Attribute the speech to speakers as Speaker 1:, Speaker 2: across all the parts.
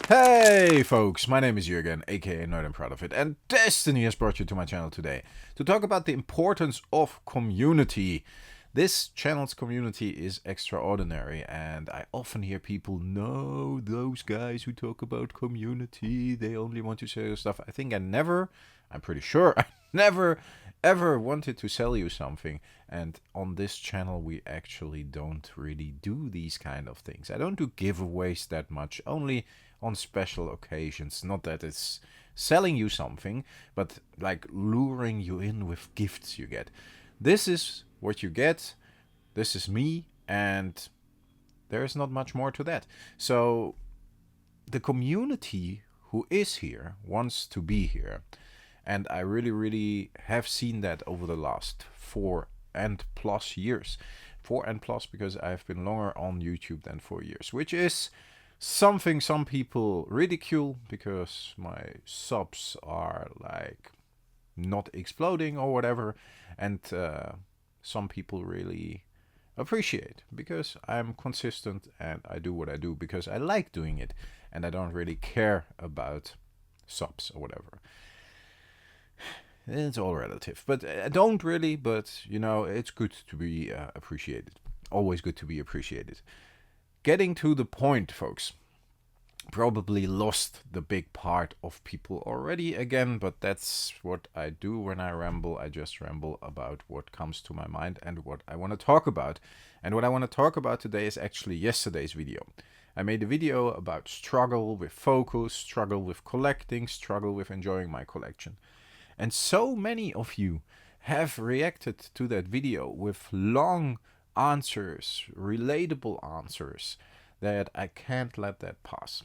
Speaker 1: Hey folks, my name is Jürgen, aka NerdAndProudOfIt, and Destiny has brought you to my channel today to talk about the importance of community. This channel's community is extraordinary, and I often hear people, no, those guys who talk about community, they only want to share stuff. I'm pretty sure I never ever wanted to sell you something, and on this channel we actually don't really do these kind of things. I don't do giveaways that much, only on special occasions. Not that it's selling you something, but like luring you in with gifts you get. This is what you get. This is me, and there's not much more to that. So the community who is here wants to be here. And I really have seen that over the last 4+ years. 4+ because I've been longer on YouTube than 4 years, which is something some people ridicule because my subs are like not exploding or whatever, and some people really appreciate because I'm consistent and I do what I do because I like doing it, and I don't really care about subs or whatever. It's all relative, but I don't really, but you know, it's good to be appreciated. Always good to be appreciated. Getting to the point, folks. Probably lost the big part of people already again, but that's what I do when I ramble. I just ramble about what comes to my mind and what I want to talk about. And what I want to talk about today is actually yesterday's video. I made a video about struggle with focus, struggle with collecting, struggle with enjoying my collection. And so many of you have reacted to that video with long answers, relatable answers, that I can't let that pass.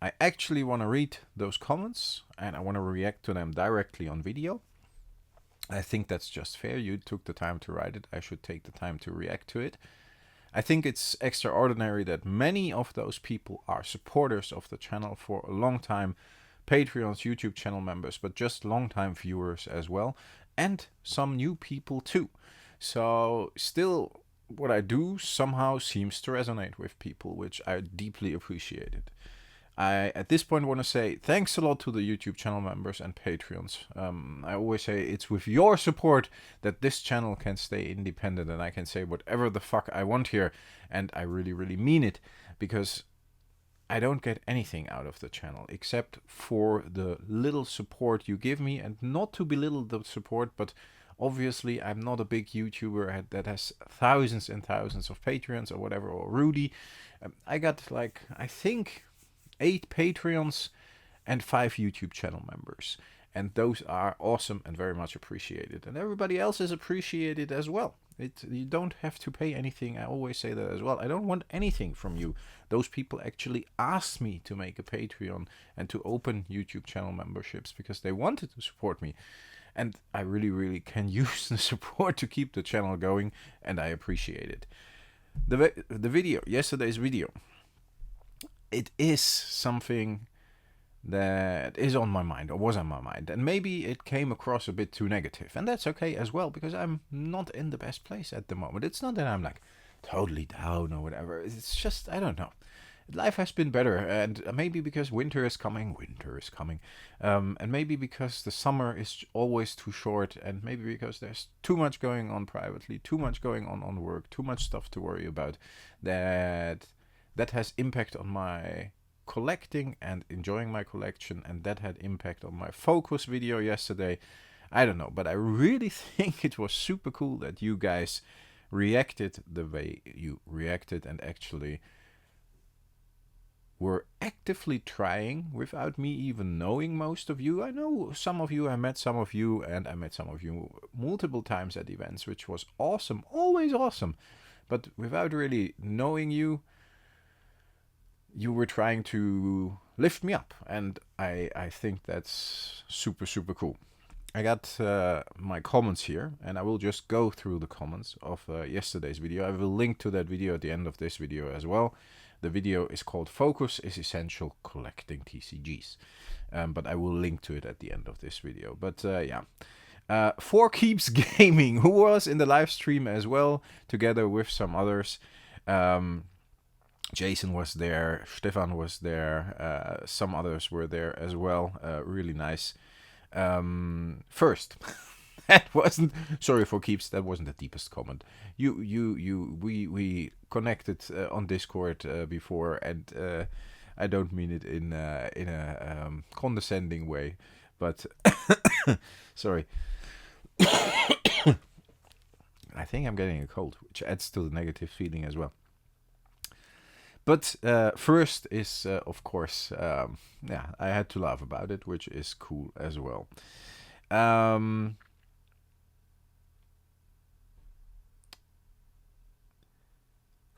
Speaker 1: I actually want to read those comments and I want to react to them directly on video. I think that's just fair. You took the time to write it. I should take the time to react to it. I think it's extraordinary that many of those people are supporters of the channel for a long time. Patreons, YouTube channel members, but just long-time viewers as well, and some new people too. So still, what I do somehow seems to resonate with people, which I deeply appreciated. I, at this point, want to say thanks a lot to the YouTube channel members and Patreons. I always say it's with your support that this channel can stay independent and I can say whatever the fuck I want here, and I really mean it, because I don't get anything out of the channel except for the little support you give me, and not to belittle the support, but obviously I'm not a big YouTuber that has thousands and thousands of Patreons or whatever, or Rudy. I got like, I think 8 Patreons and 5 YouTube channel members, and those are awesome and very much appreciated, and everybody else is appreciated as well. You don't have to pay anything. I always say that as well. I don't want anything from you. Those people actually asked me to make a Patreon and to open YouTube channel memberships because they wanted to support me. And I really can use the support to keep the channel going, and I appreciate it. The video, yesterday's video, it is something that is on my mind, or was on my mind, and maybe it came across a bit too negative, and that's okay as well, because I'm not in the best place at the moment. It's not that I'm like totally down or whatever. It's just, I don't know, life has been better, and maybe because winter is coming, and maybe because the summer is always too short, and maybe because there's too much going on privately, too much going on work, too much stuff to worry about, that has impact on my collecting and enjoying my collection, and that had impact on my focus video yesterday. I don't know, but I really think it was super cool that you guys reacted the way you reacted and actually were actively trying without me even knowing most of you. I know some of you, I met some of you, and I met some of you multiple times at events, which was awesome, always awesome. But without really knowing you, you were trying to lift me up, and I think that's super cool. I got my comments here, and I will just go through the comments of yesterday's video. I will link to that video at the end of this video as well. The video is called Focus is Essential Collecting TCGs, but I will link to it at the end of this video. But yeah. For Keeps Gaming, who was in the live stream as well, together with some others. Jason was there, Stefan was there, some others were there as well. Really nice. First, that wasn't, sorry for keeps. That wasn't the deepest comment. We connected on Discord before, and I don't mean it in a condescending way, but sorry. I think I'm getting a cold, which adds to the negative feeling as well. But first is, of course, yeah, I had to laugh about it, which is cool as well.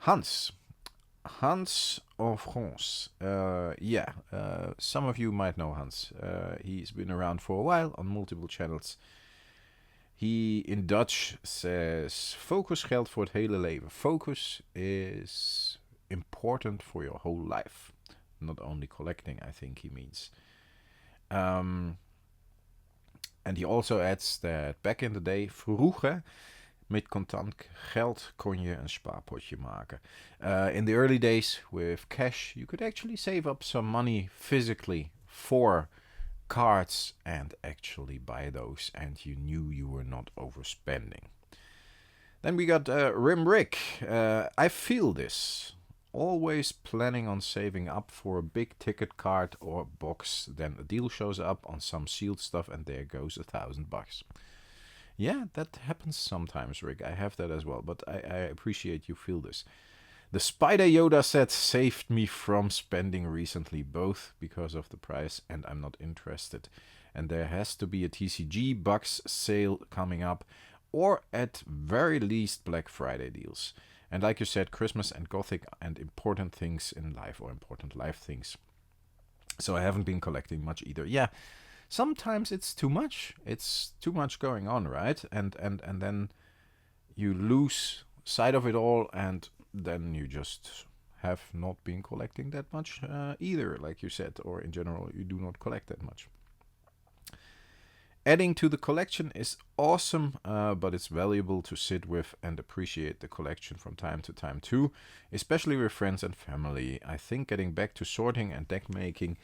Speaker 1: Hans of France. Yeah, some of you might know Hans. He's been around for a while on multiple channels. He in Dutch says: focus geldt voor het hele leven. Focus is important for your whole life. Not only collecting, I think he means. And he also adds that back in the day, vroeger, met contant geld kon je een spaarpotje maken. In the early days, with cash, you could actually save up some money physically for cards and actually buy those, and you knew you were not overspending. Then we got Rimrick. I feel this. Always planning on saving up for a big ticket card or box, then a deal shows up on some sealed stuff and there goes $1,000. Yeah, that happens sometimes, Rick. I have that as well, but I appreciate you feel this. The Spider Yoda set saved me from spending recently, both because of the price and I'm not interested. And there has to be a TCG box sale coming up, or at very least Black Friday deals. And like you said, Christmas and Gothic and important things in life, or important life things. So I haven't been collecting much either. Yeah, sometimes it's too much. It's too much going on, right? And then you lose sight of it all, and then you just have not been collecting that much either, like you said, or in general, you do not collect that much. Adding to the collection is awesome, but it's valuable to sit with and appreciate the collection from time to time too, especially with friends and family. I think getting back to sorting and deck making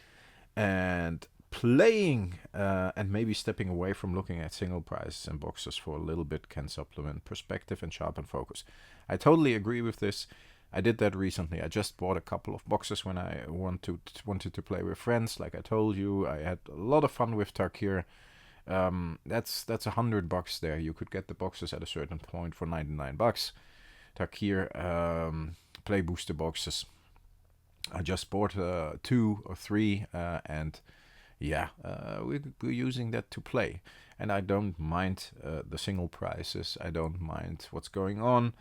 Speaker 1: and playing and maybe stepping away from looking at single prices and boxes for a little bit can supplement perspective and sharpen focus. I totally agree with this. I did that recently. I just bought a couple of boxes when I wanted to play with friends. Like I told you, I had a lot of fun with Tarkir. That's $100 there. You could get the boxes at a certain point for $99. Tarkir play booster boxes. I just bought 2 or 3, and yeah, we're using that to play. And I don't mind the single prices. I don't mind what's going on.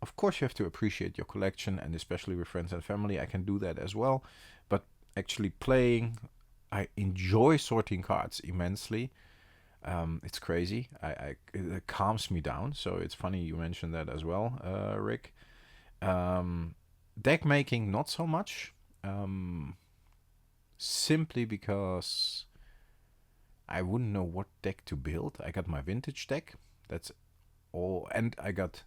Speaker 1: Of course, you have to appreciate your collection, and especially with friends and family, I can do that as well. But actually playing, I enjoy sorting cards immensely. It's crazy. It calms me down. So it's funny you mentioned that as well, Rick. Deck making, not so much. Simply because I wouldn't know what deck to build. I got my vintage deck. That's all. And I got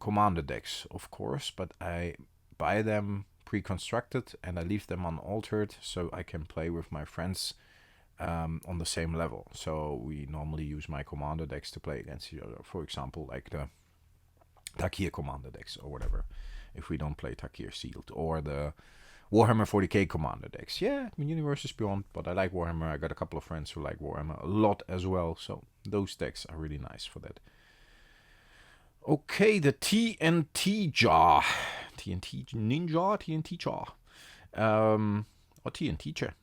Speaker 1: commander decks, of course. But I buy them pre-constructed and I leave them unaltered so I can play with my friends on the same level. So we normally use my commander decks to play against each other. For example, like the Tarkir commander decks or whatever, if we don't play Tarkir sealed, or the Warhammer 40k commander decks. Yeah, Universe is Beyond, but I like Warhammer. I got a couple of friends who like Warhammer a lot as well, so those decks are really nice for that. Okay, the TNT jar. TNT Ninja, TNT jar. Or TNT chair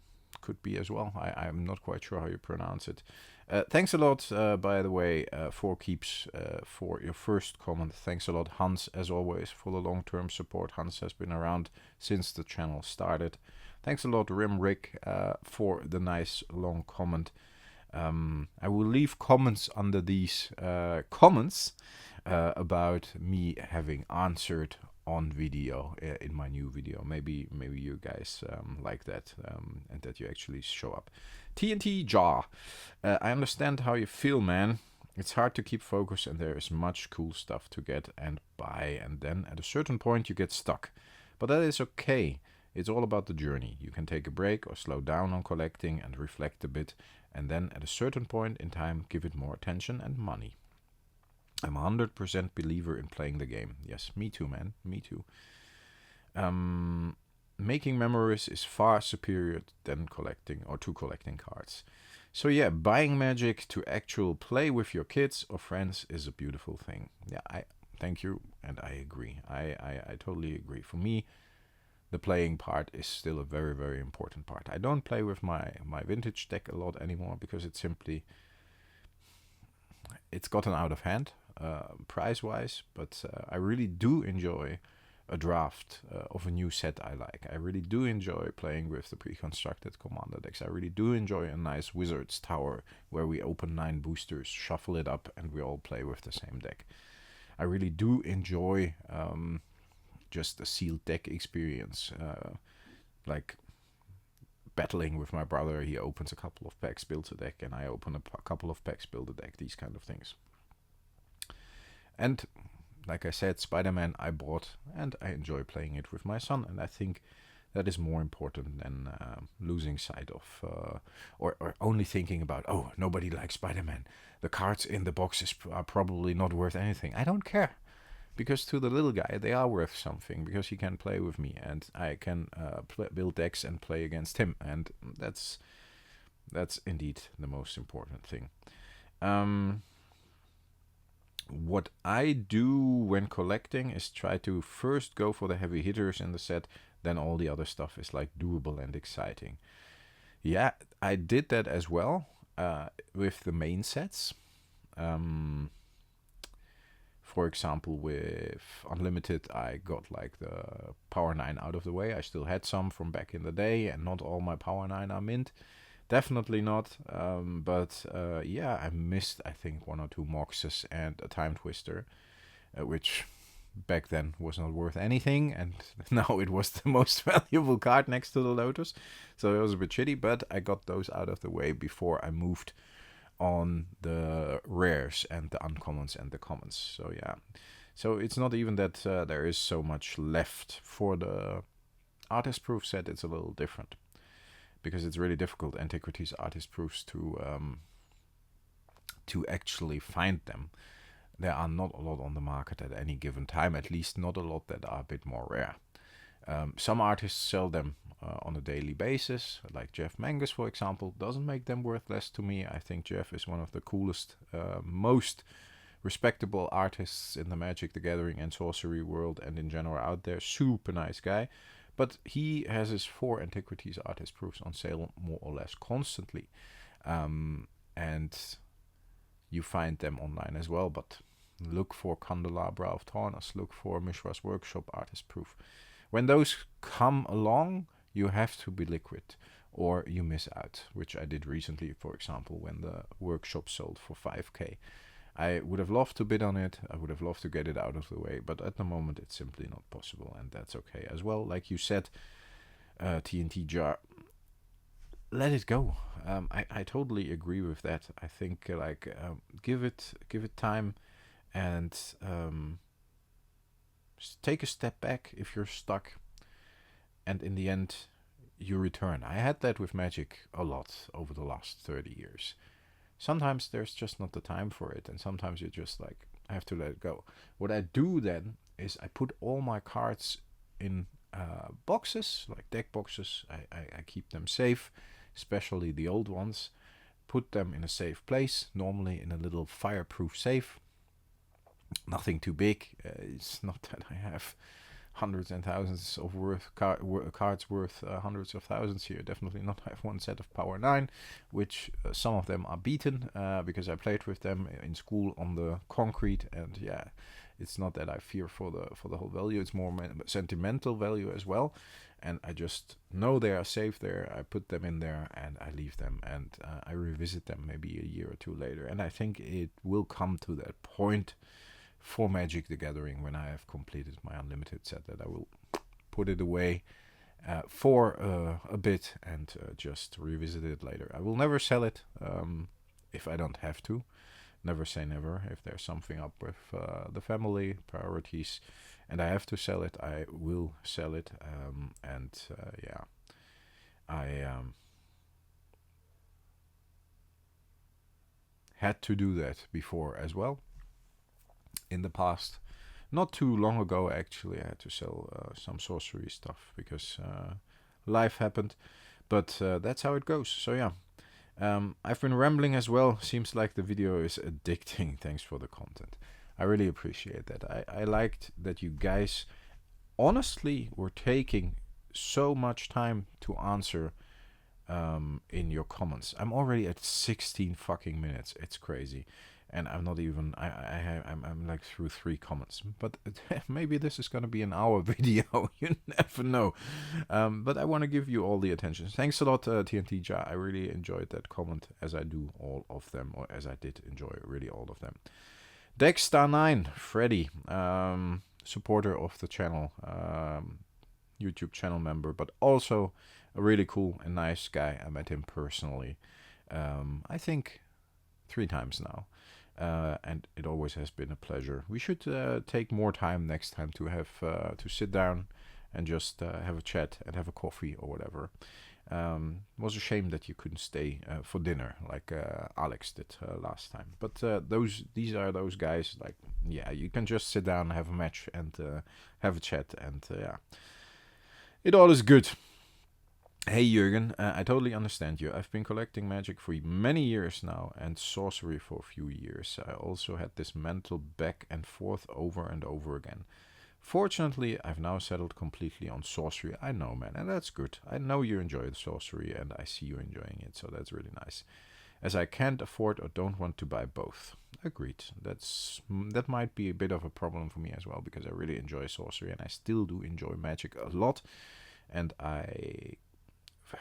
Speaker 1: could be as well. I'm not quite sure how you pronounce it. Thanks a lot, by the way, for keeps for your first comment. Thanks a lot, Hans, as always, for the long-term support. Hans has been around since the channel started. Thanks a lot, Rimrick, for the nice long comment. I will leave comments under these comments about me having answered on video in my new video. Maybe you guys like that and that you actually show up. TNT jar. I understand how you feel, man. It's hard to keep focus, and there is much cool stuff to get and buy, and then at a certain point you get stuck. But that is okay. It's all about the journey. You can take a break or slow down on collecting and reflect a bit, and then at a certain point in time give it more attention and money. I'm a 100% believer in playing the game. Yes, me too, man. Me too. Making memories is far superior than collecting cards. So yeah, buying Magic to actual play with your kids or friends is a beautiful thing. Yeah, I thank you, and I agree. I totally agree. For me, the playing part is still a very, very important part. I don't play with my vintage deck a lot anymore because it's gotten out of hand price-wise, but I really do enjoy a draft of a new set I like. I really do enjoy playing with the pre-constructed commander decks. I really do enjoy a nice Wizard's Tower where we open 9 boosters, shuffle it up, and we all play with the same deck. I really do enjoy just a sealed deck experience, like battling with my brother. He opens a couple of packs, builds a deck, and I open a couple of packs, build a deck, these kind of things. And like I said, Spider-Man I bought, and I enjoy playing it with my son, and I think that is more important than losing sight of, or only thinking about, oh, nobody likes Spider-Man. The cards in the boxes are probably not worth anything. I don't care, because to the little guy, they are worth something, because he can play with me, and I can build decks and play against him, and that's indeed the most important thing. What I do when collecting is try to first go for the heavy hitters in the set, then all the other stuff is like doable and exciting. Yeah, I did that as well with the main sets. For example, with Unlimited, I got like the Power 9 out of the way. I still had some from back in the day, and not all my Power 9 are mint. Definitely not, but yeah, I missed, I think, 1 or 2 Moxes and a Time Twister, which back then was not worth anything, and now it was the most valuable card next to the Lotus, so it was a bit shitty, but I got those out of the way before I moved on the rares and the uncommons and the commons. So yeah, so it's not even that there is so much left. For the artist proof set, it's a little different, because it's really difficult, Antiquities artist proofs, to actually find them. There are not a lot on the market at any given time, at least not a lot that are a bit more rare. Some artists sell them on a daily basis, like Jeff Mangus, for example. Doesn't make them worth less to me. I think Jeff is one of the coolest, most respectable artists in the Magic the Gathering and sorcery world and in general out there. Super nice guy. But he has his 4 Antiquities artist proofs on sale more or less constantly. And you find them online as well, but look for Candelabra of Tarnus, look for Mishra's Workshop artist proof. When those come along, you have to be liquid, or you miss out, which I did recently, for example, when the Workshop sold for 5k. I would have loved to bid on it, I would have loved to get it out of the way, but at the moment it's simply not possible, and that's okay as well. Like you said, TNT Jar, let it go. I totally agree with that. I think give it time, and take a step back if you're stuck, and in the end you return. I had that with Magic a lot over the last 30 years. Sometimes there's just not the time for it, and sometimes you're just like, I have to let it go. What I do then is I put all my cards in boxes, like deck boxes. I keep them safe, especially the old ones. Put them in a safe place, normally in a little fireproof safe. Nothing too big. It's not that I have hundreds and thousands of cards worth hundreds of thousands here. Definitely not. I have one set of Power 9, which some of them are beaten because I played with them in school on the concrete, and yeah, it's not that I fear for the whole value. It's more sentimental value as well, and I just know they are safe there. I put them in there and I leave them, and I revisit them maybe a year or two later, and I think it will come to that point for Magic the Gathering when I have completed my Unlimited set, that I will put it away for a bit and just revisit it later. I will never sell it if I don't have to, never say never. If there's something up with the family priorities and I have to sell it, I will sell it. Yeah, I had to do that before as well in the past. Not too long ago, actually, I had to sell some sorcery stuff because life happened. But that's how it goes. So yeah, I've been rambling as well. Seems like the video is addicting. Thanks for the content. I really appreciate that. I liked that you guys honestly were taking so much time to answer in your comments. I'm already at 16 fucking minutes. It's crazy. And I'm not even, I'm like through 3 comments. But maybe this is going to be an hour video. You never know. But I want to give you all the attention. Thanks a lot, TNT Ja. I really enjoyed that comment, as I do all of them. Or as I did enjoy really all of them. Dexter9, Freddy, supporter of the channel. YouTube channel member. But also a really cool and nice guy. I met him personally. I think 3 times now. And it always has been a pleasure. We should take more time next time to have to sit down and just have a chat and have a coffee or whatever. It was a shame that you couldn't stay for dinner like Alex did last time. But these are those guys. Like, yeah, you can just sit down, have a match, and have a chat, and yeah, it all is good. Hey Jürgen, I totally understand you. I've been collecting magic for many years now and sorcery for a few years. I also had this mental back and forth over and over again. Fortunately, I've now settled completely on sorcery. I know, man, and that's good. I know you enjoy the sorcery and I see you enjoying it, so that's really nice. As I can't afford or don't want to buy both. Agreed. That might be a bit of a problem for me as well, because I really enjoy sorcery and I still do enjoy magic a lot. And I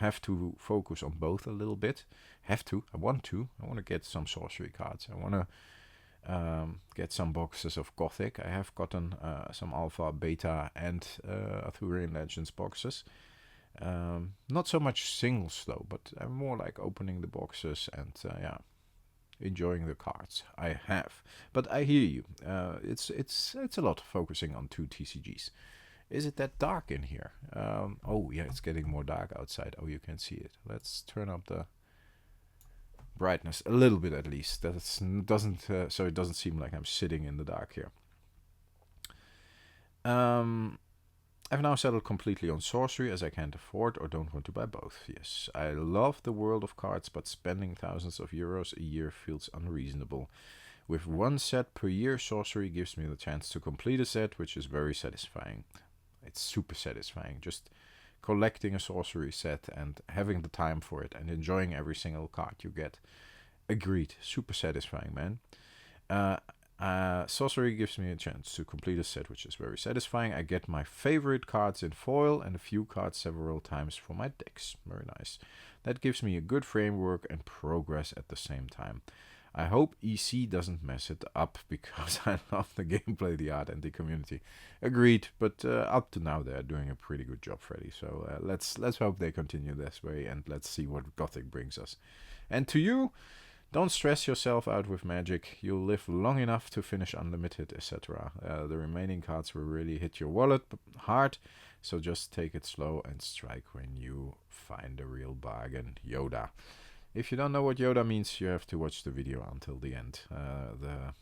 Speaker 1: have to focus on both a little bit. I want to get some sorcery cards. I want to get some boxes of Gothic. I have gotten some Alpha, Beta, and Arthurian Legends boxes. Not so much singles though, but I'm more like opening the boxes and yeah, enjoying the cards I have. But I hear you. It's a lot focusing on 2 TCGs. Is it that dark in here? Oh, yeah, it's getting more dark outside. Oh, you can see it. Let's turn up the brightness a little bit at least. So it doesn't seem like I'm sitting in the dark here. I've now settled completely on sorcery, as I can't afford or don't want to buy both. Yes, I love the world of cards, but spending thousands of euros a year feels unreasonable. With 1 set per year, sorcery gives me the chance to complete a set, which is very satisfying. It's super satisfying, just collecting a sorcery set and having the time for it and enjoying every single card you get. Agreed, super satisfying, man. Sorcery gives me a chance to complete a set, which is very satisfying. I get my favorite cards in foil and a few cards several times for my decks. Very nice. That gives me a good framework and progress at the same time. I hope EC doesn't mess it up, because I love the gameplay, the art, and the community. Agreed, but up to now they're doing a pretty good job, Freddy. So let's hope they continue this way, and let's see what Gothic brings us. And to you, don't stress yourself out with magic. You'll live long enough to finish Unlimited, etc. The remaining cards will really hit your wallet hard, so just take it slow and strike when you find a real bargain. Yoda. If you don't know what Yoda means, you have to watch the video until the end, the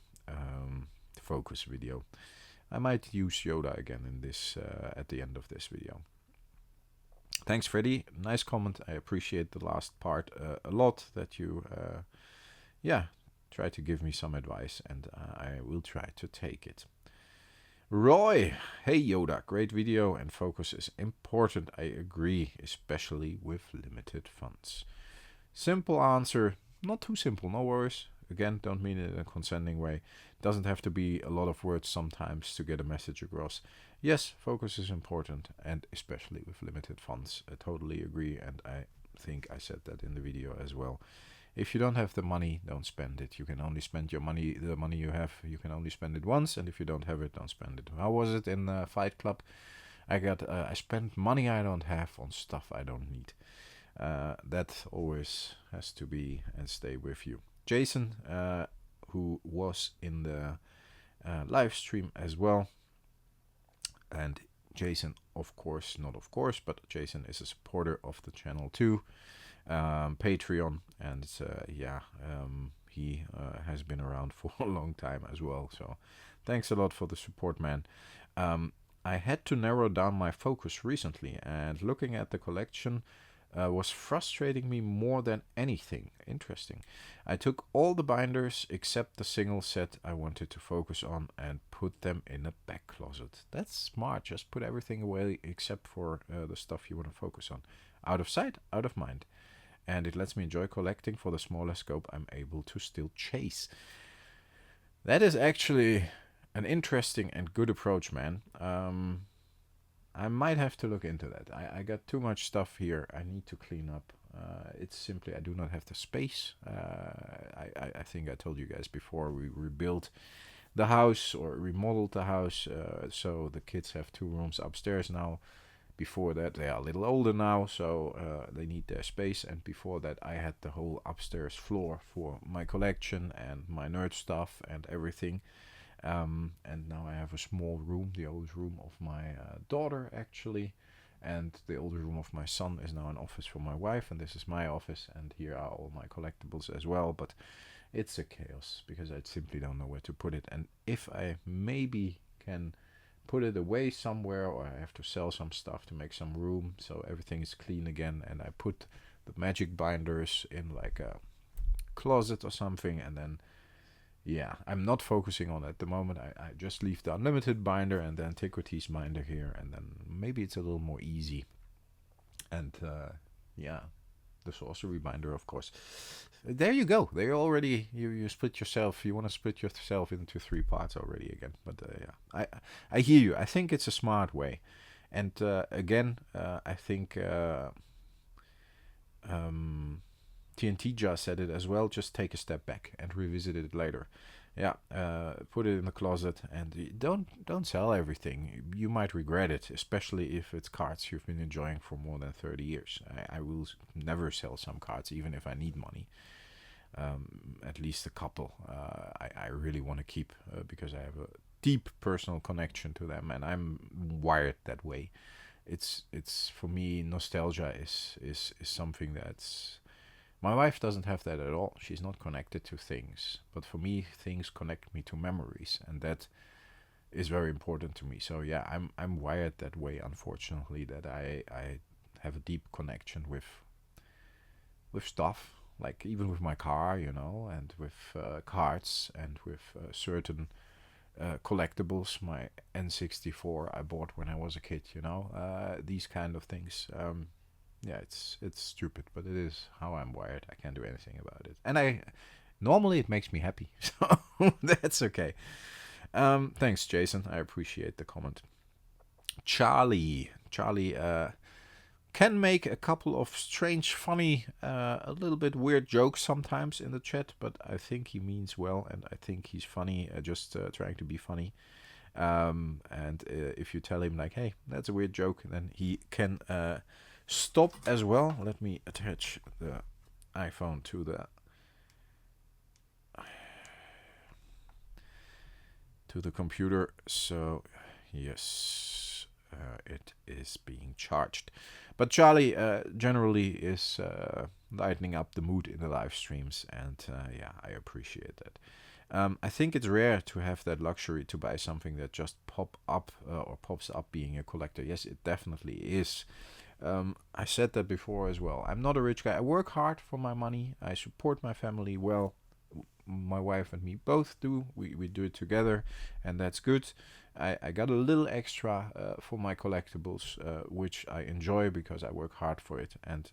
Speaker 1: focus video. I might use Yoda again in this at the end of this video. Thanks, Freddy. Nice comment. I appreciate the last part a lot, that you, yeah, try to give me some advice, and I will try to take it. Roy, hey Yoda, great video, and focus is important. I agree, especially with limited funds. Simple answer, not too simple, no worries. Again, don't mean it in a condescending way. Doesn't have to be a lot of words sometimes to get a message across. Yes, focus is important, and especially with limited funds. I totally agree, and I think I said that in the video as well. If you don't have the money, don't spend it. You can only spend your money, the money you have, you can only spend it once, and if you don't have it, don't spend it. How was it in Fight Club? I spent money I don't have on stuff I don't need. That always has to be and stay with you. Jason, who was in the live stream as well. And Jason, but Jason is a supporter of the channel too. Patreon, and he has been around for a long time as well. So thanks a lot for the support, man. I had to narrow down my focus recently, and looking at the collection was frustrating me more than anything. Interesting. I took all the binders except the single set I wanted to focus on and put them in a back closet. That's smart. Just put everything away except for the stuff you want to focus on. Out of sight, out of mind. And it lets me enjoy collecting for the smaller scope I'm able to still chase. That is actually an interesting and good approach, man. I might have to look into that. I got too much stuff here I need to clean up. It's simply I do not have the space. I think I told you guys before, we rebuilt the house or remodeled the house, so the kids have 2 rooms upstairs now. Before that, they are a little older now, so they need their space. And before that, I had the whole upstairs floor for my collection and my nerd stuff and everything. And now I have a small room, the oldest room of my daughter actually, and the oldest room of my son is now an office for my wife, and this is my office, and here are all my collectibles as well. But it's a chaos because I simply don't know where to put it, and if I maybe can put it away somewhere, or I have to sell some stuff to make some room so everything is clean again, and I put the magic binders in like a closet or something, and then I'm not focusing on it at the moment. I just leave the unlimited binder and the antiquities binder here, and then maybe it's a little more easy. And the sorcery binder, of course. There you go. There already you split yourself. You want to split yourself into 3 parts already again. But I hear you. I think it's a smart way. And again, I think TNT just said it as well. Just take a step back and revisit it later. Put it in the closet and don't sell everything. You might regret it, especially if it's cards you've been enjoying for more than 30 years. I will never sell some cards, even if I need money. At least a couple. I really want to keep because I have a deep personal connection to them, and I'm wired that way. It's for me, nostalgia is something that's. My wife doesn't have that at all. She's not connected to things. But for me, things connect me to memories, and that is very important to me. So I'm wired that way, unfortunately, that I have a deep connection with stuff, like even with my car, and with cards and with certain collectibles. My N64 I bought when I was a kid, these kind of things. It's stupid, but it is how I'm wired. I can't do anything about it. And normally it makes me happy, so that's okay. Thanks, Jason. I appreciate the comment. Charlie can make a couple of strange, funny, a little bit weird jokes sometimes in the chat, but I think he means well, and I think he's funny, just trying to be funny. And if you tell him like, hey, that's a weird joke, then he can stop as well. Let me attach the iPhone to the computer. So yes, it is being charged. But Charlie generally is lightening up the mood in the live streams, and I appreciate that. I think it's rare to have that luxury to buy something that just pops up being a collector. Yes, it definitely is. I said that before as well. I'm not a rich guy. I work hard for my money. I support my family well. My wife and me both do. We do it together, and that's good. I got a little extra for my collectibles, which I enjoy because I work hard for it, and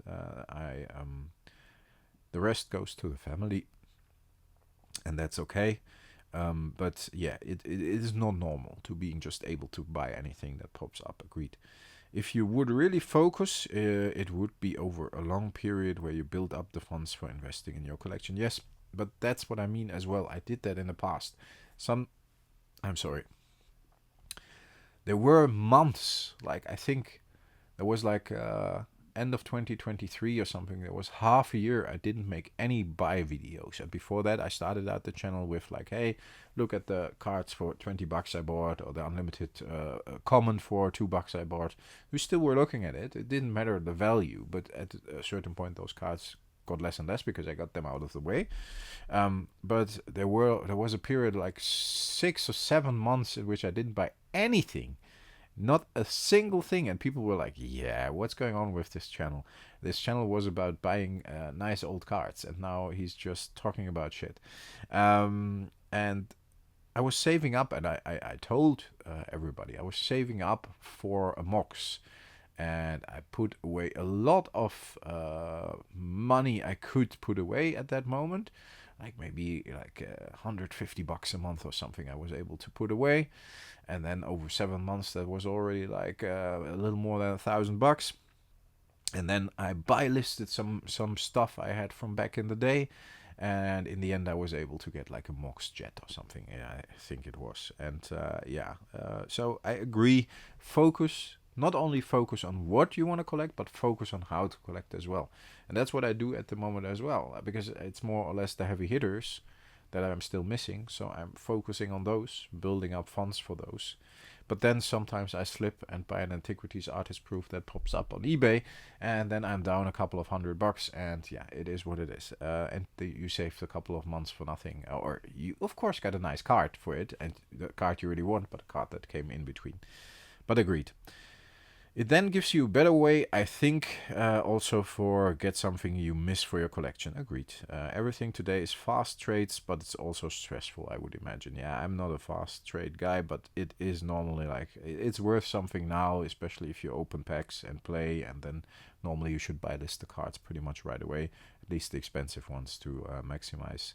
Speaker 1: the rest goes to the family, and that's okay. But it is not normal to being just able to buy anything that pops up. Agreed. If you would really focus, it would be over a long period where you build up the funds for investing in your collection. Yes, but that's what I mean as well. I did that in the past. There were months, like I think there was like end of 2023 or something, there was half a year I didn't make any buy videos. And before that, I started out the channel with like, hey, look at the cards for $20 I bought, or the unlimited common for $2 I bought. We still were looking at it. It didn't matter the value, but at a certain point, those cards got less and less because I got them out of the way. But there was a period like 6 or 7 months in which I didn't buy anything. Not a single thing. And people were like, yeah, what's going on with this channel? This channel was about buying nice old cards, and now he's just talking about shit. And I was saving up, and I told everybody I was saving up for a MOX. And I put away a lot of money I could put away at that moment. Like maybe like $150 a month or something I was able to put away. And then over 7 months, that was already like a little more than $1,000. And then I buy listed some stuff I had from back in the day. And in the end, I was able to get like a Mox Jet or something. Yeah, I think it was. And so I agree. Not only focus on what you want to collect, but focus on how to collect as well. And that's what I do at the moment as well, because it's more or less the heavy hitters that I'm still missing. So I'm focusing on those, building up funds for those. But then sometimes I slip and buy an Antiquities Artist Proof that pops up on eBay, and then I'm down a couple of $100, and yeah, it is what it is. And you saved a couple of months for nothing, or you of course got a nice card for it, and the card you really want, but a card that came in between. But agreed. It then gives you a better way, I think, also for get something you miss for your collection. Agreed. Everything today is fast trades, but it's also stressful, I would imagine. Yeah, I'm not a fast trade guy, but it is normally like, it's worth something now, especially if you open packs and play, and then normally you should buy list the cards pretty much right away, at least the expensive ones, to maximize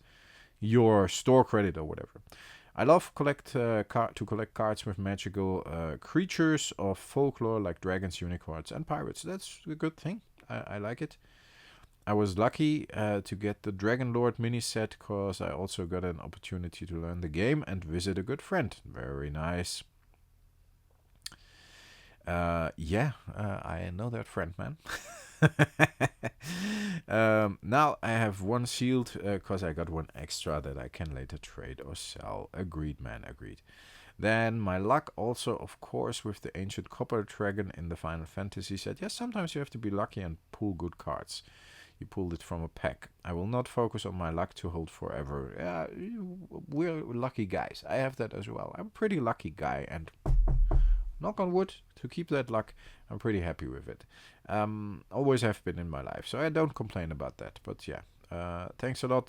Speaker 1: your store credit or whatever. I love to collect cards with magical creatures of folklore like dragons, unicorns, and pirates. That's a good thing. I like it. I was lucky to get the Dragon Lord mini set because I also got an opportunity to learn the game and visit a good friend. Very nice. I know that friend, man. Now I have one sealed because I got one extra that I can later trade or sell. Agreed, man, agreed. Then my luck also, of course, with the Ancient Copper Dragon in the Final Fantasy said, yes, sometimes you have to be lucky and pull good cards. You pulled it from a pack. I will not focus on my luck to hold forever. We're lucky guys. I have that as well. I'm a pretty lucky guy, and knock on wood, to keep that luck, I'm pretty happy with it. Always have been in my life, so I don't complain about that. But yeah, thanks a lot,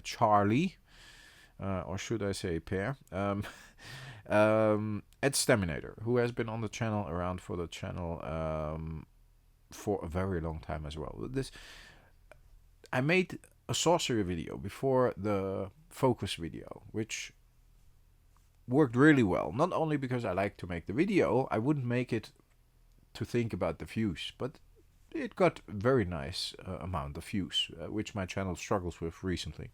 Speaker 1: Charlie, or should I say Per, at Staminator, who has been on the channel, around for the channel for a very long time as well. I made a sorcery video before the focus video, which worked really well. Not only because I like to make the video, I wouldn't make it to think about the views, but it got very nice amount of views, which my channel struggles with recently.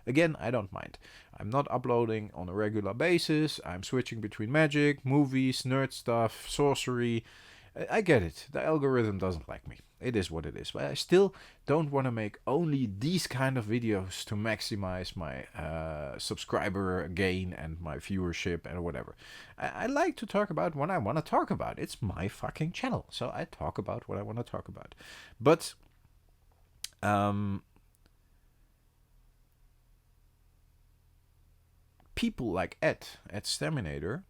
Speaker 1: Again, I don't mind. I'm not uploading on a regular basis. I'm switching between magic, movies, nerd stuff, sorcery. I get it. The algorithm doesn't like me. It is what it is. But I still don't want to make only these kind of videos to maximize my subscriber gain and my viewership and whatever. I like to talk about what I want to talk about. It's my fucking channel. So I talk about what I want to talk about. But people like Ed at Staminator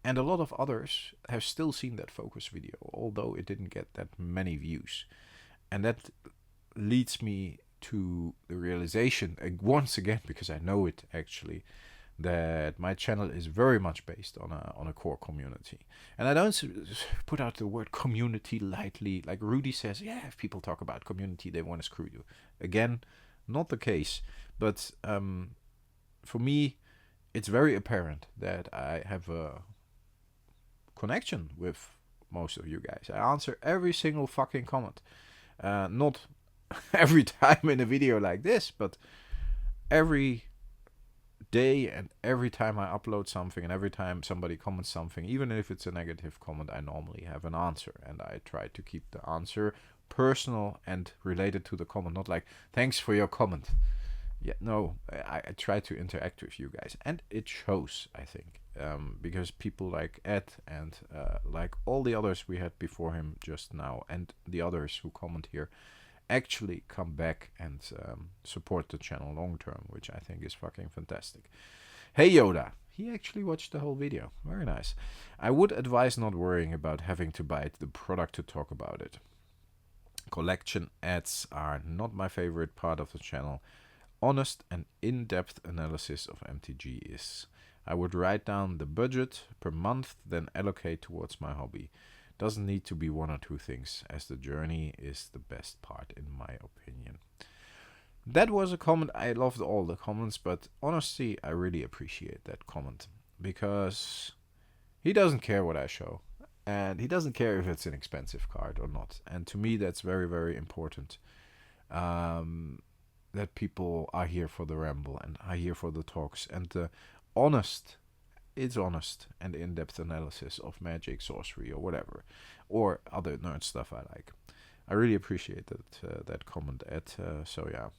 Speaker 1: and a lot of others have still seen that focus video, although it didn't get that many views. And that leads me to the realization, once again, because I know it actually, that my channel is very much based on a core community. And I don't put out the word community lightly. Like Rudy says, yeah, if people talk about community, they want to screw you. Again, not the case. But for me, it's very apparent that I have a connection with most of you guys. I answer every single fucking comment. Not every time in a video like this, but every day, and every time I upload something and every time somebody comments something, even if it's a negative comment, I normally have an answer, and I try to keep the answer personal and related to the comment, not like, thanks for your comment. Yeah, no, I try to interact with you guys, and it shows, I think, because people like Ed and like all the others we had before him just now, and the others who comment here, actually come back and support the channel long term, which I think is fucking fantastic. Hey Yoda, he actually watched the whole video. Very nice. I would advise not worrying about having to buy the product to talk about it. Collection ads are not my favorite part of the channel. Honest and in-depth analysis of MTG is. I would write down the budget per month, then allocate towards my hobby. Doesn't need to be one or two things, as the journey is the best part, in my opinion. That was a comment. I loved all the comments, but honestly, I really appreciate that comment, because he doesn't care what I show, and he doesn't care if it's an expensive card or not. And to me, that's very, very important. That people are here for the ramble and are here for the talks and the honest and in-depth analysis of magic, sorcery, or whatever, or other nerd stuff I like. I really appreciate that comment, Ed. So yeah.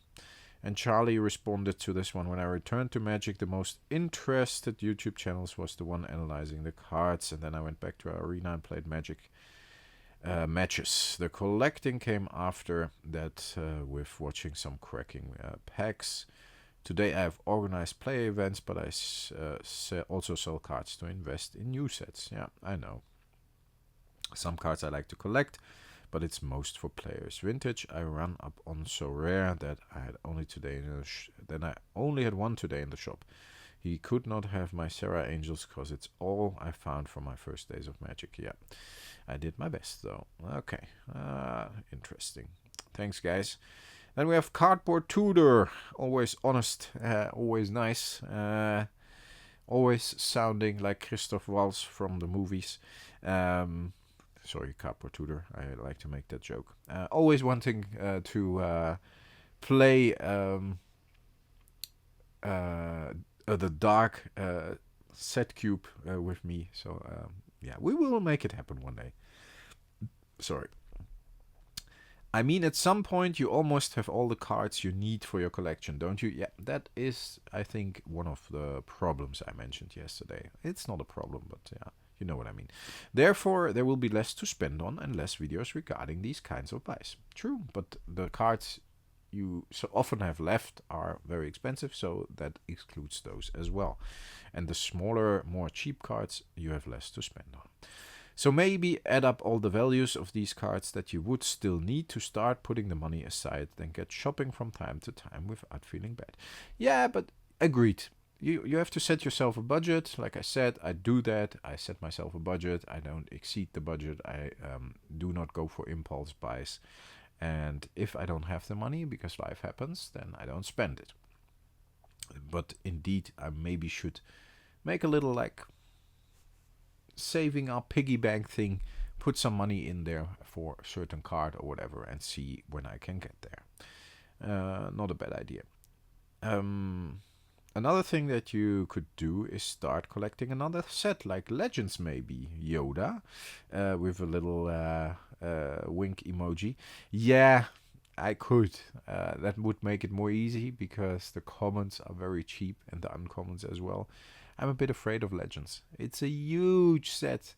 Speaker 1: And Charlie responded to this one: when I returned to Magic, the most interested YouTube channels was the one analyzing the cards, and then I went back to our arena and played Magic matches. The collecting came after that, with watching some cracking packs. Today I have organized play events, but I also sell cards to invest in new sets. Yeah, I know. Some cards I like to collect, but it's most for players. Vintage I run up on so rare that I had only today I only had one today in the shop. He could not have my Sarah Angels because it's all I found from my first days of Magic. Yeah, I did my best though. Okay, interesting. Thanks, guys. Then we have Cardboard Tudor. Always honest, always nice. Always sounding like Christoph Waltz from the movies. Sorry, Cardboard Tudor. I like to make that joke. Always wanting to play the dark set cube with me. So yeah, we will make it happen one day. Sorry. I mean, at some point you almost have all the cards you need for your collection, don't you? Yeah, that is, I think, one of the problems I mentioned yesterday. It's not a problem, but yeah, you know what I mean. Therefore, there will be less to spend on and less videos regarding these kinds of buys. True, but the cards you so often have left are very expensive, so that excludes those as well. And the smaller, more cheap cards, you have less to spend on. So maybe add up all the values of these cards that you would still need to start putting the money aside, then get shopping from time to time without feeling bad. Yeah, but agreed. You have to set yourself a budget. Like I said, I do that. I set myself a budget. I don't exceed the budget. I do not go for impulse buys. And if I don't have the money because life happens, then I don't spend it. But indeed, I maybe should make a little like saving up piggy bank thing, put some money in there for a certain card or whatever, and see when I can get there. Not a bad idea. Another thing that you could do is start collecting another set, like Legends maybe, Yoda, with a little wink emoji. Yeah, I could. That would make it more easy, because the commons are very cheap and the uncommons as well. I'm a bit afraid of Legends. It's a huge set.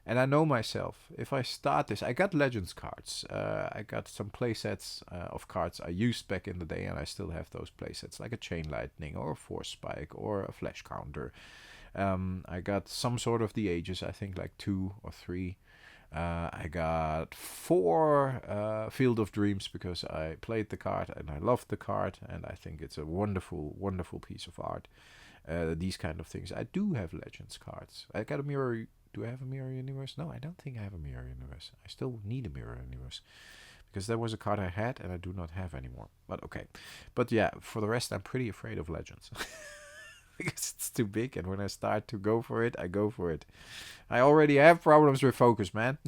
Speaker 1: And I know myself. If I start this, I got Legends cards. I got some playsets of cards I used back in the day, and I still have those playsets, like a Chain Lightning or a Force Spike or a Flash Counter. I got some sort of the Ages, I think like 2 or 3. I got 4 Field of Dreams, because I played the card and I loved the card, and I think it's a wonderful, wonderful piece of art. These kind of things. I do have Legends cards. I got a mirror. Do I have a mirror universe? No, I don't think I have a mirror universe. I still need a mirror universe, because there was a card I had and I do not have anymore. But okay. But yeah, for the rest, I'm pretty afraid of Legends. Because it's too big, and when I start to go for it, I go for it. I already have problems with focus, man.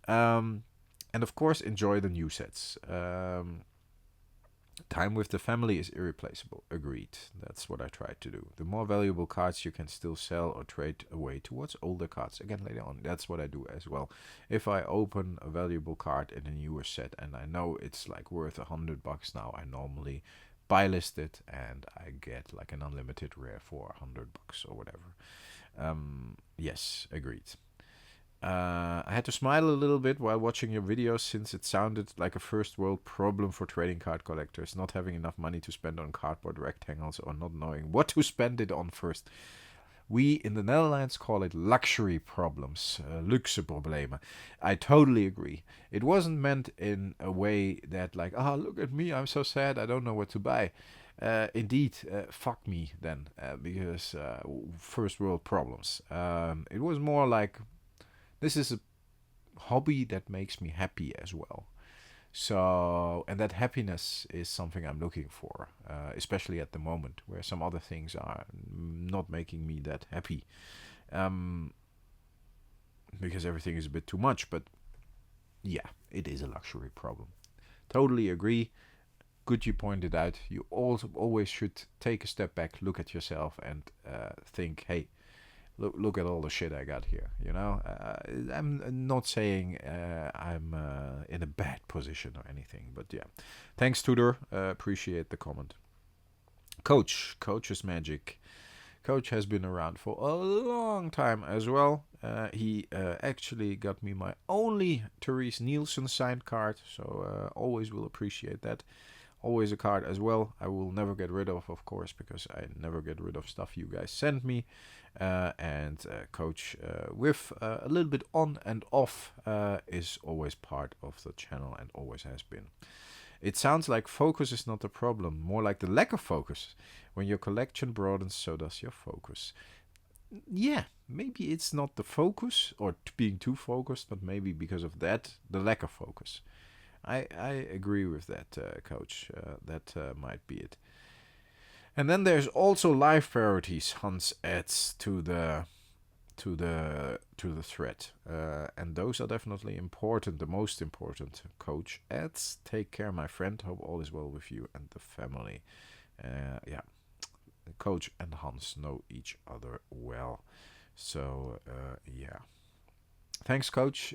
Speaker 1: And of course, enjoy the new sets. Time with the family is irreplaceable. Agreed. That's what I try to do. The more valuable cards you can still sell or trade away towards older cards. Again, later on. That's what I do as well. If I open a valuable card in a newer set and I know it's like worth $100 now, I normally buy list it and I get like an unlimited rare for $100 or whatever. Yes, agreed. I had to smile a little bit while watching your videos since it sounded like a first world problem for trading card collectors, not having enough money to spend on cardboard rectangles or not knowing what to spend it on first. We in the Netherlands call it luxury problems, luxe problemen. I totally agree. It wasn't meant in a way that like, look at me, I'm so sad, I don't know what to buy. Indeed, fuck me then, because first world problems. It was more like, this is a hobby that makes me happy as well. So, and that happiness is something I'm looking for, especially at the moment where some other things are not making me that happy. Because everything is a bit too much, but yeah, it is a luxury problem. Totally agree. Good you pointed out. You also always should take a step back, look at yourself and think, hey, look at all the shit I got here, you know. I'm not saying I'm in a bad position or anything, but yeah. Thanks, Tudor. Appreciate the comment. Coach is magic. Coach has been around for a long time as well. He actually got me my only Therese Nielsen signed card, so always will appreciate that. Always a card as well. I will never get rid of course, because I never get rid of stuff you guys send me. And Coach with a little bit on and off is always part of the channel and always has been. It sounds like focus is not a problem, more like the lack of focus. When your collection broadens, so does your focus. Yeah, maybe it's not the focus or being too focused, but maybe because of that, the lack of focus. I agree with that, Coach. That might be it. And then there's also life priorities. Hans adds to the thread, and those are definitely important. The most important. Coach adds, take care, my friend. Hope all is well with you and the family. Yeah, Coach and Hans know each other well. So yeah, thanks, Coach.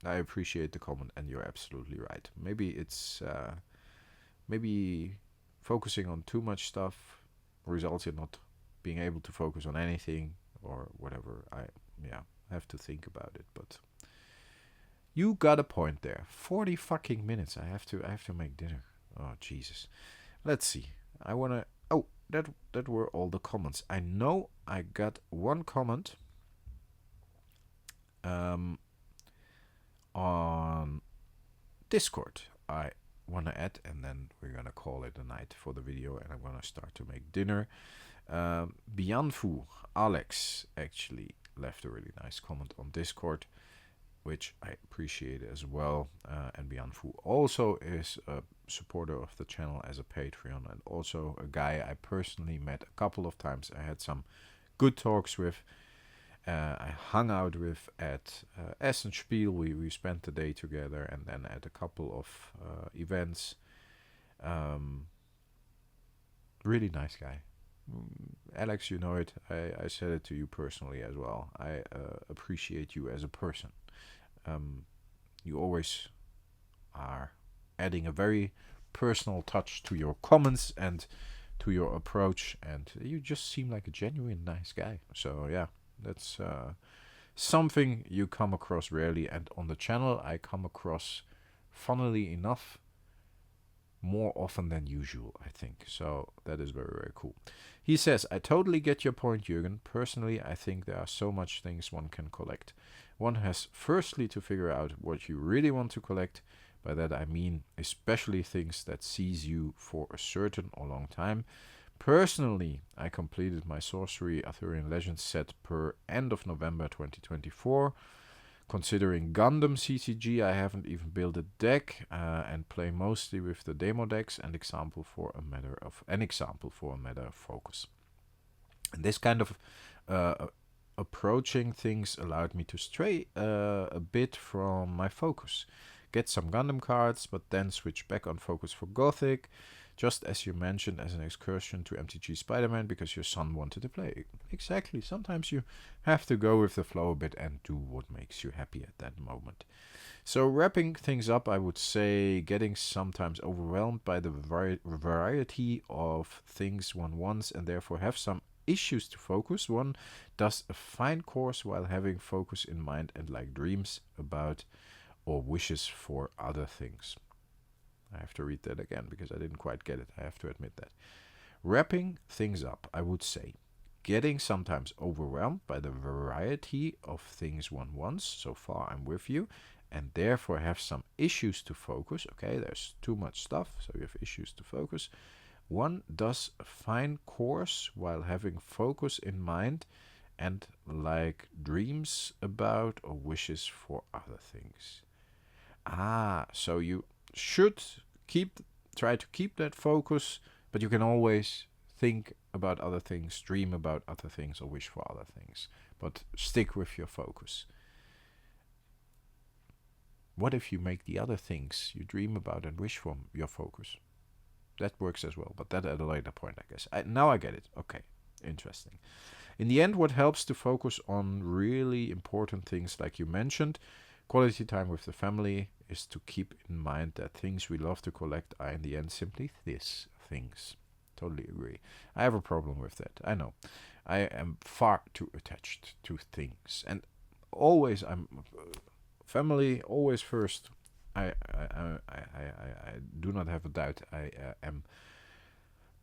Speaker 1: I appreciate the comment, and you're absolutely right. Maybe it's maybe focusing on too much stuff results in not being able to focus on anything or whatever. I have to think about it, but you got a point there. 40 fucking minutes. I have to make dinner. Oh Jesus. Let's see. I wanna. Oh, that were all the comments. I know I got one comment. On Discord, I want to add, and then we're gonna call it a night for the video, and I'm gonna start to make dinner. Bianfu Alex actually left a really nice comment on Discord, which I appreciate as well. And Bianfu also is a supporter of the channel as a Patreon, and also a guy I personally met a couple of times. I had some good talks with. I hung out with at Essenspiel. We spent the day together, and then at a couple of events. Really nice guy. Alex, you know it. I said it to you personally as well. I appreciate you as a person. You always are adding a very personal touch to your comments and to your approach, and you just seem like a genuine nice guy. So yeah. That's something you come across rarely, and on the channel I come across, funnily enough, more often than usual, I think. So that is very, very cool. He says, I totally get your point, Jürgen. Personally, I think there are so much things one can collect. One has firstly to figure out what you really want to collect. By that I mean especially things that seize you for a certain or long time. Personally, I completed my Sorcery Arthurian Legends set per end of November 2024. Considering Gundam TCG, I haven't even built a deck and play mostly with the demo decks, an example for a matter of focus. And this kind of approaching things allowed me to stray a bit from my focus. get some Gundam cards, but then switch back on focus for Gothic, just as you mentioned, as an excursion to MTG Spider-Man because your son wanted to play. Exactly. Sometimes you have to go with the flow a bit and do what makes you happy at that moment. So wrapping things up, I would say getting sometimes overwhelmed by the variety of things one wants and therefore have some issues to focus. One does a fine course while having focus in mind and like dreams about or wishes for other things. I have to read that again because I didn't quite get it. I have to admit that. Wrapping things up, I would say getting sometimes overwhelmed by the variety of things one wants. So far I'm with you. And therefore have some issues to focus. Okay, there's too much stuff, so you have issues to focus. One does a fine course while having focus in mind and like dreams about or wishes for other things. So you should try to keep that focus, but you can always think about other things, dream about other things, or wish for other things. But stick with your focus. What if you make the other things you dream about and wish for your focus? That works as well, but that at a later point, I guess. Now I get it. Okay, interesting. In the end, what helps to focus on really important things, like you mentioned, quality time with the family, is to keep in mind that things we love to collect are in the end simply these things. Totally agree. I have a problem with that. I know. I am far too attached to things, and always I'm... family always first. I do not have a doubt. I am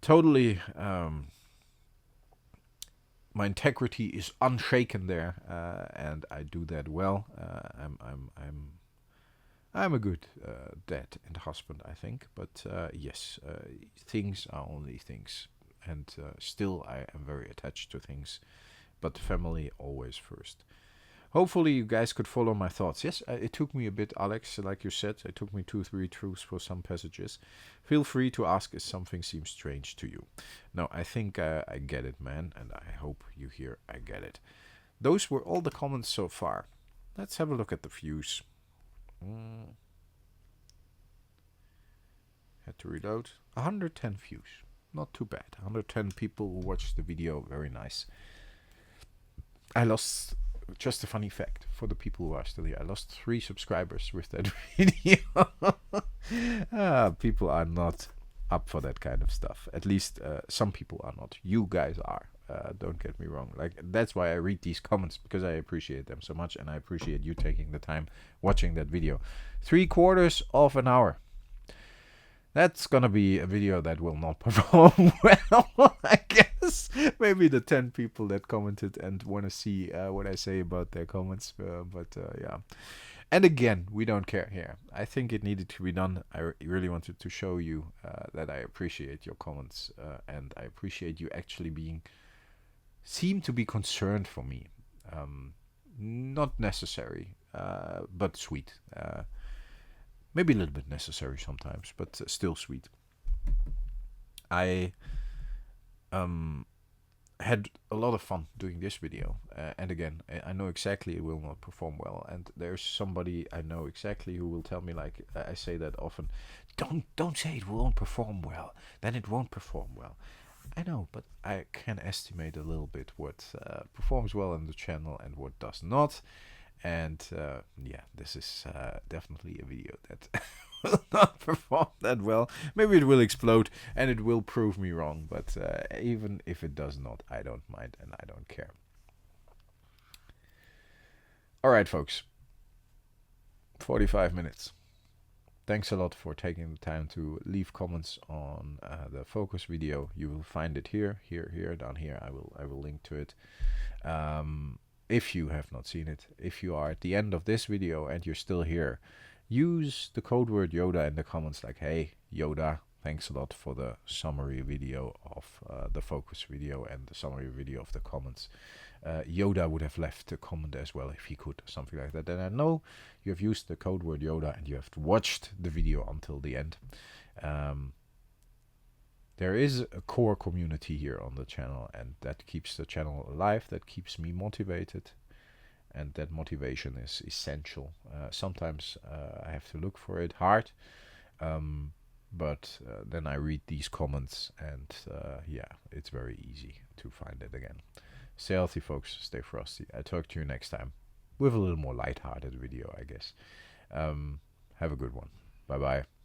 Speaker 1: totally. My integrity is unshaken there, and I do that well. I'm a good dad and husband, I think. But yes, things are only things, and still I am very attached to things. But family always first. Hopefully you guys could follow my thoughts. Yes, it took me a bit, Alex, like you said. It took me 2-3 truths for some passages. Feel free to ask if something seems strange to you. No, I think I get it, man, and I hope you hear I get it. Those were all the comments so far. Let's have a look at the views. Had to reload. 110 views. Not too bad. 110 people who watched the video. Very nice. I lost... Just a funny fact for the people who are still here. I lost 3 subscribers with that video. People are not up for that kind of stuff. At least some people are not. You guys are. Don't get me wrong. Like, that's why I read these comments, because I appreciate them so much, and I appreciate you taking the time watching that video. 3/4 of an hour. That's gonna be a video that will not perform well, I guess. Maybe the 10 people that commented and want to see what I say about their comments. Yeah. And again, we don't care here. I think it needed to be done. I really wanted to show you that I appreciate your comments. And I appreciate you actually seem to be concerned for me. Not necessary, but sweet. Maybe a little bit necessary sometimes, but still sweet. I had a lot of fun doing this video. And again, I know exactly it will not perform well. And there's somebody I know exactly who will tell me, like I say that often, don't say it won't perform well. Then it won't perform well. I know, but I can estimate a little bit what performs well on the channel and what does not. And yeah, this is definitely a video that will not perform that well. Maybe it will explode and it will prove me wrong. But even if it does not, I don't mind and I don't care. Alright, folks. 45 minutes. Thanks a lot for taking the time to leave comments on the focus video. You will find it here, down here. I will link to it. If you have not seen it, if you are at the end of this video and you're still here, use the code word Yoda in the comments, like, hey, Yoda, thanks a lot for the summary video of the focus video and the summary video of the comments. Yoda would have left a comment as well if he could, something like that. And I know you have used the code word Yoda and you have watched the video until the end. There is a core community here on the channel, and that keeps the channel alive, that keeps me motivated. and that motivation is essential. Sometimes I have to look for it hard, but then I read these comments, and yeah, it's very easy to find it again. Stay healthy, folks. Stay frosty. I talk to you next time with a little more light-hearted video, I guess. Have a good one. Bye bye.